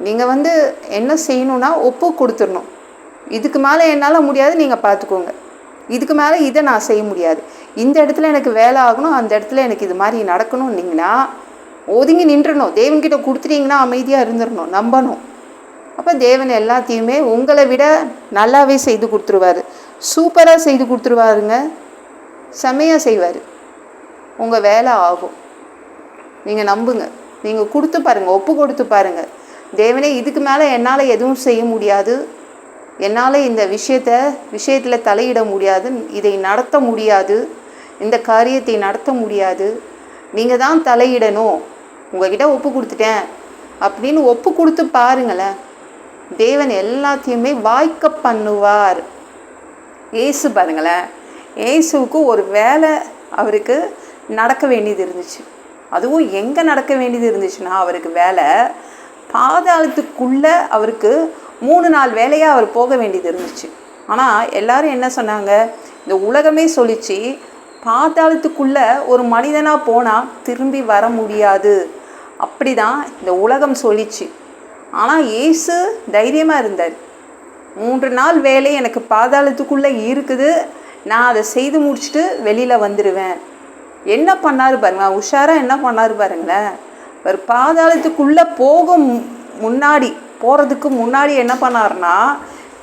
நீங்கள் என்ன செய்யணுன்னா ஒப்பு கொடுத்துடணும். இதுக்கு மேலே என்னால் முடியாது, நீங்கள் பார்த்துக்கோங்க. இதுக்கு மேலே இதை நான் செய்ய முடியாது, இந்த இடத்துல எனக்கு வேலை ஆகணும், அந்த இடத்துல எனக்கு இது மாதிரி நடக்கணும்னிங்கன்னா ஒதுங்கி நின்றணும். தேவன்கிட்ட கொடுத்துட்டீங்கன்னா அமைதியாக இருந்துடணும், நம்பணும். அப்போ தேவன் எல்லாத்தையுமே உங்களை விட நல்லாவே செய்து கொடுத்துருவார். சூப்பராக செய்து கொடுத்துருவாருங்க. செம்மையாக செய்வார். உங்கள் வேலை ஆகும். நீங்கள் நம்புங்க. நீங்கள் கொடுத்து பாருங்கள், ஒப்பு கொடுத்து பாருங்கள். தேவனே, இதுக்கு மேலே என்னால் எதுவும் செய்ய முடியாது, என்னால் இந்த விஷயத்தில் தலையிட முடியாது, இதை நடத்த முடியாது, இந்த காரியத்தை நடத்த முடியாது, நீங்கள் தான் தலையிடணும், உங்ககிட்ட ஒப்பு கொடுத்துட்டேன் அப்படின்னு ஒப்பு கொடுத்து பாருங்களேன். தேவன் எல்லாத்தையுமே வாய்க்க பண்ணுவார். ஏசு பாருங்களேன், ஏசுவுக்கு ஒரு வேலை அவருக்கு நடக்க வேண்டியது இருந்துச்சு. அதுவும் எங்கே நடக்க வேண்டியது இருந்துச்சுன்னா, அவருக்கு வேலை பாதாளத்துக்குள்ளே அவருக்கு 3 நாள் வேலையாக அவர் போக வேண்டியது இருந்துச்சு. ஆனால் எல்லாரும் என்ன சொன்னாங்க, இந்த உலகமே சொல்லிச்சு, பாதாளத்துக்குள்ளே ஒரு மனிதனாக போனால் திரும்பி வர முடியாது, அப்படி தான் இந்த உலகம் சொல்லிச்சு. ஆனால் இயேசு தைரியமாக இருந்தார். 3 நாள் வேலை எனக்கு பாதாளத்துக்குள்ளே இருக்குது, நான் அதை செய்து முடிச்சுட்டு வெளியில் வந்துடுவேன். என்ன பண்ணார் பாருங்க, உஷாராக என்ன பண்ணார் பாருங்களேன். ஒரு பாதாளத்துக்குள்ளே போகிறதுக்கு முன்னாடி என்ன பண்ணார்னா,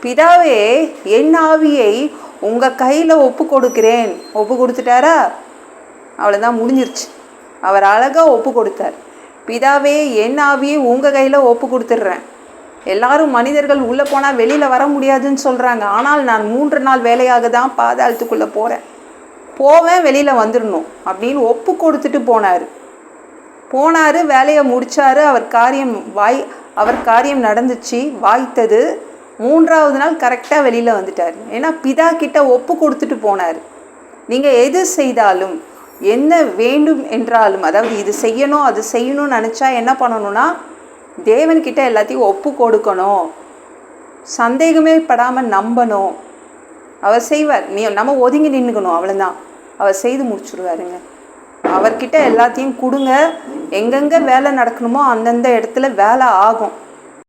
பிதாவே, என் ஆவியை உங்கள் கையில் ஒப்பு கொடுக்கிறேன். ஒப்பு கொடுத்துட்டாரா? அவ்வளோதான், முடிஞ்சிருச்சு. அவர் அழகாக ஒப்பு கொடுத்தார். பிதாவே, என் ஆவியை உங்கள் கையில் ஒப்பு கொடுத்துட்றேன். எல்லாரும் மனிதர்கள் உள்ளே போனால் வெளியில் வர முடியாதுன்னு சொல்கிறாங்க. ஆனால் நான் 3 நாள் வேலையாக தான் பாதாளத்துக்குள்ளே போவேன், வெளியில் வந்துடணும் அப்படின்னு ஒப்பு கொடுத்துட்டு போனார். வேலையை முடித்தார். அவர் காரியம் நடந்துச்சு, வாய்த்தது. 3ஆவது நாள் கரெக்டாக வெளியில் வந்துட்டார். ஏன்னா பிதா கிட்ட ஒப்பு கொடுத்துட்டு போனார். நீங்கள் எது செய்தாலும், என்ன வேண்டும் என்றாலும், அதாவது இது செய்யணும் அது செய்யணும்னு நினச்சா என்ன பண்ணணும்னா, தேவன்கிட்ட எல்லாத்தையும் ஒப்பு கொடுக்கணும். சந்தேகமே படாமல் நம்பணும். அவர் செய்வார். நம்ம ஒதுங்கி நின்றுக்கணும், அவ்வளோதான். அவர் செய்து முடிச்சுடுவாருங்க. அவர்கிட்ட எல்லாத்தையும் கொடுங்க. எங்கெங்கே வேலை நடக்கணுமோ அந்தந்த இடத்துல வேலை ஆகும்.